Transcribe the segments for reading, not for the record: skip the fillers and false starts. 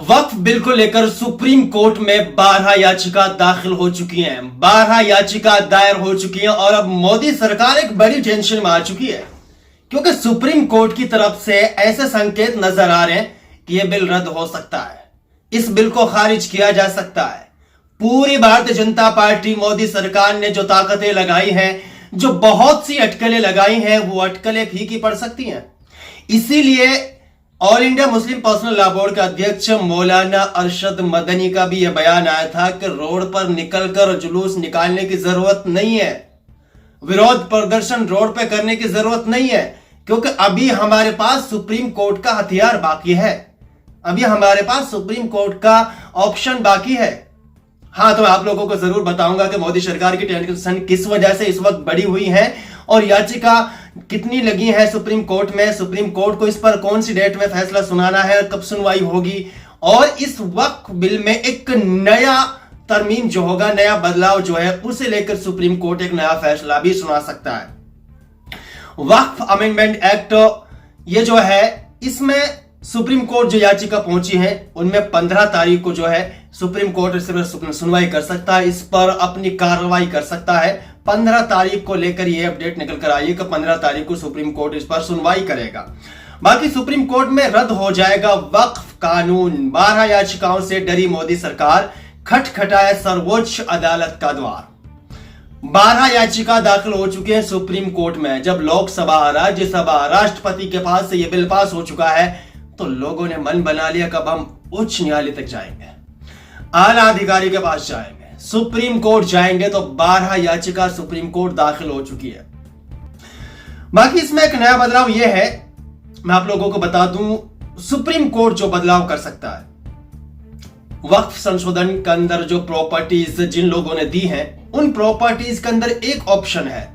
वक्फ bill को लेकर supreme court में 12 याचिका दाखिल हो चुकी हैं, 12 याचिका दायर हो चुकी हैं और अब मोदी सरकार एक बड़ी टेंशन में आ चुकी है क्योंकि सुप्रीम कोर्ट की तरफ से ऐसे संकेत नजर आ रहे हैं कि यह बिल रद्द हो सकता है, इस बिल को खारिज किया जा सकता है। पूरी भारतीय जनता पार्टी मोदी सरकार ने जो ताकतें लगाई हैं, जो बहुत सी अटकलें लगाई हैं, वो अटकलें फीकी पड़ सकती हैं। इसीलिए all India Muslim personal law board के अध्यक्ष मौलाना अरशद मदनी का भी यह बयान आया था कि रोड पर निकलकर जुलूस निकालने की जरूरत नहीं है, विरोध प्रदर्शन रोड पे करने की जरूरत नहीं है, क्योंकि अभी हमारे पास सुप्रीम कोर्ट का हथियार बाकी है, अभी हमारे पास सुप्रीम कोर्ट का ऑप्शन बाकी है। हाँ, तो मैं आप लोगों को जरूर बताऊंगा कि मोदी सरकार की टेंशन किस वजह से इस वक्त बढ़ी हुई है और याचिका कितनी लगी है सुप्रीम कोर्ट में, सुप्रीम कोर्ट को इस पर कौन सी डेट में फैसला सुनाना है, कब सुनवाई होगी और इस वक्फ बिल में एक नया तरमीम जो होगा, नया बदलाव जो है, उसे लेकर सुप्रीम कोर्ट एक नया फैसला भी सुना सकता है। वक्फ अमेंडमेंट एक्ट ये जो है, इसमें सुप्रीम कोर्ट जो याचिका पहुंची है उनमें 15 तारीख को जो है सुप्रीम कोर्ट इस पर सुनवाई कर सकता है, इस पर अपनी कार्रवाई कर सकता है। 15 तारीख को लेकर यह अपडेट निकल कर आई कि 15 तारीख को सुप्रीम कोर्ट इस पर सुनवाई करेगा। बाकी सुप्रीम कोर्ट में रद्द हो जाएगा वक्फ कानून। 12 याचिकाओं से डरी मोदी सरकार, खटखटाए सर्वोच्च अदालत का द्वार। 12 याचिका दाखिल हो चुकी है सुप्रीम कोर्ट में। जब लोकसभा, राज्यसभा, राष्ट्रपति के पास से यह बिल पास हो चुका है तो लोगों ने मन बना लिया कब हम उच्च न्यायालय तक जाएंगे, आला अधिकारी के पास जाएंगे, सुप्रीम कोर्ट जाएंगे। तो 12 याचिका सुप्रीम कोर्ट दाखिल हो चुकी है। बाकी इसमें एक नया बदलाव यह है, मैं आप लोगों को बता दूं, सुप्रीम कोर्ट जो बदलाव कर सकता है, वक्फ संशोधन के अंदर जो प्रॉपर्टीज जिन लोगों ने दी हैं, उन प्रॉपर्टीज के अंदर एक ऑप्शन है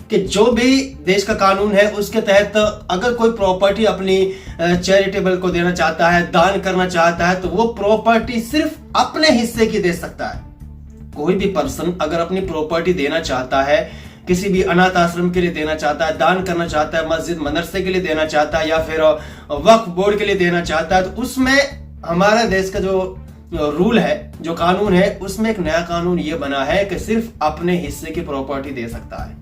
कि जो भी देश का कानून है उसके तहत अगर कोई प्रॉपर्टी अपनी चैरिटेबल को देना चाहता है, दान करना चाहता है, तो वो प्रॉपर्टी सिर्फ अपने हिस्से की दे सकता है। कोई भी पर्सन अगर अपनी प्रॉपर्टी देना चाहता है, किसी भी अनाथ आश्रम के लिए देना चाहता है, दान करना चाहता है, मस्जिद मदरसे के लिए देना चाहता है या फिर वक्फ बोर्ड के लिए देना चाहता है, तो उसमें हमारे देश का जो रूल है, जो कानून है, उसमें एक नया कानून ये बना है कि सिर्फ अपने हिस्से की प्रॉपर्टी दे सकता है।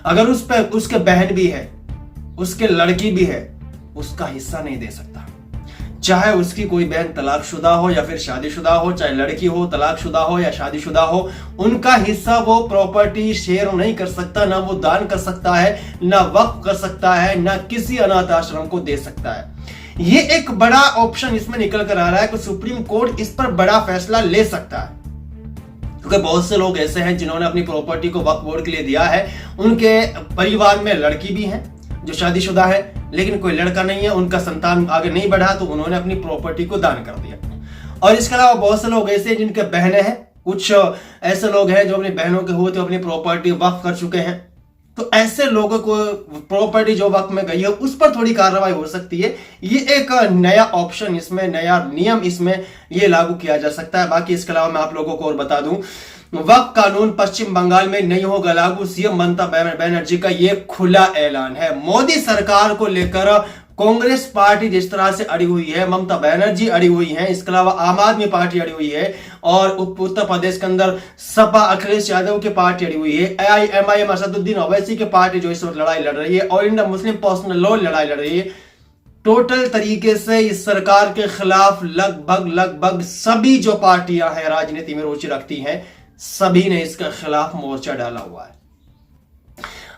अगर उस पर उसके बहन भी है, उसके लड़की भी है, उसका हिस्सा नहीं दे सकता। चाहे उसकी कोई बहन तलाकशुदा हो या फिर शादीशुदा हो, चाहे लड़की हो, तलाकशुदा हो या शादीशुदा हो, उनका हिस्सा वो प्रॉपर्टी शेयर नहीं कर सकता, ना वो दान कर सकता है, ना वक्फ कर सकता है, ना किसी अनाथ आश्रम को दे सकता है। ये एक बड़ा ऑप्शन इसमें निकल कर आ रहा है कि सुप्रीम कोर्ट इस पर बड़ा फैसला ले सकता है, क्योंकि बहुत से लोग ऐसे हैं जिन्होंने अपनी प्रॉपर्टी को वक्फ बोर्ड के लिए दिया है। उनके परिवार में लड़की भी है जो शादीशुदा है, लेकिन कोई लड़का नहीं है, उनका संतान आगे नहीं बढ़ा, तो उन्होंने अपनी प्रॉपर्टी को दान कर दिया। और इसके अलावा बहुत से लोग ऐसे हैं जिनके बहनें हैं, कुछ ऐसे लोग हैं जो अपनी बहनों के हुए तो अपनी प्रॉपर्टी वक्फ कर चुके हैं। तो ऐसे लोगों को प्रॉपर्टी जो वक्त में गई है उस पर थोड़ी कार्रवाई हो सकती है। ये एक नया ऑप्शन, इसमें नया नियम इसमें ये लागू किया जा सकता है। बाकी इसके अलावा मैं आप लोगों को और बता दूं, वक्फ कानून पश्चिम बंगाल में नहीं होगा लागू। सीएम ममता बनर्जी का ये खुला ऐलान है। मोदी सरकार को लेकर कांग्रेस पार्टी जिस तरह से अड़ी हुई है, ममता बनर्जी अड़ी हुई है, इसके अलावा आम आदमी पार्टी अड़ी हुई है और उत्तर प्रदेश के अंदर सपा अखिलेश यादव की पार्टी अड़ी हुई है, एआईएमआईएम असदुद्दीन ओवैसी की पार्टी जो इस वक्त लड़ाई लड़ रही है, और इंडिया मुस्लिम पर्सनल लॉ लड़ाई लड़ रही है। टोटल तरीके से इस सरकार के खिलाफ लगभग सभी जो पार्टियां हैं, राजनीति में रुचि रखती हैं, सभी ने इसके खिलाफ मोर्चा डाला हुआ है।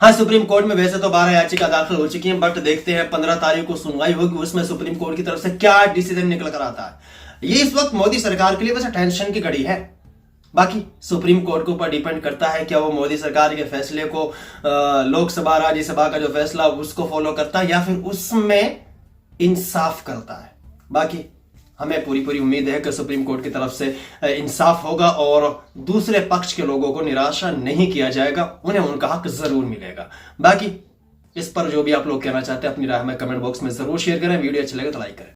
हाँ, सुप्रीम कोर्ट में वैसे तो 12 याचिका दाखिल हो चुकी हैं, बट देखते हैं 15 तारीख को सुनवाई होगी, उसमें सुप्रीम कोर्ट की तरफ से क्या डिसीजन निकल कर आता है। ये इस वक्त मोदी सरकार के लिए वैसे टेंशन की घड़ी है। बाकी सुप्रीम कोर्ट के ऊपर डिपेंड करता है क्या वो मोदी सरकार के फैसले को, लोकसभा राज्यसभा का जो फैसला उसको फॉलो करता है या फिर उसमें इंसाफ करता है। बाकी हमें पूरी उम्मीद है कि सुप्रीम कोर्ट की तरफ से इंसाफ होगा और दूसरे पक्ष के लोगों को निराशा नहीं किया जाएगा, उन्हें उनका हक जरूर मिलेगा। बाकी इस पर जो भी आप लोग कहना चाहते हैं अपनी राय में कमेंट बॉक्स में जरूर शेयर करें। वीडियो अच्छा लगे तो लाइक करें।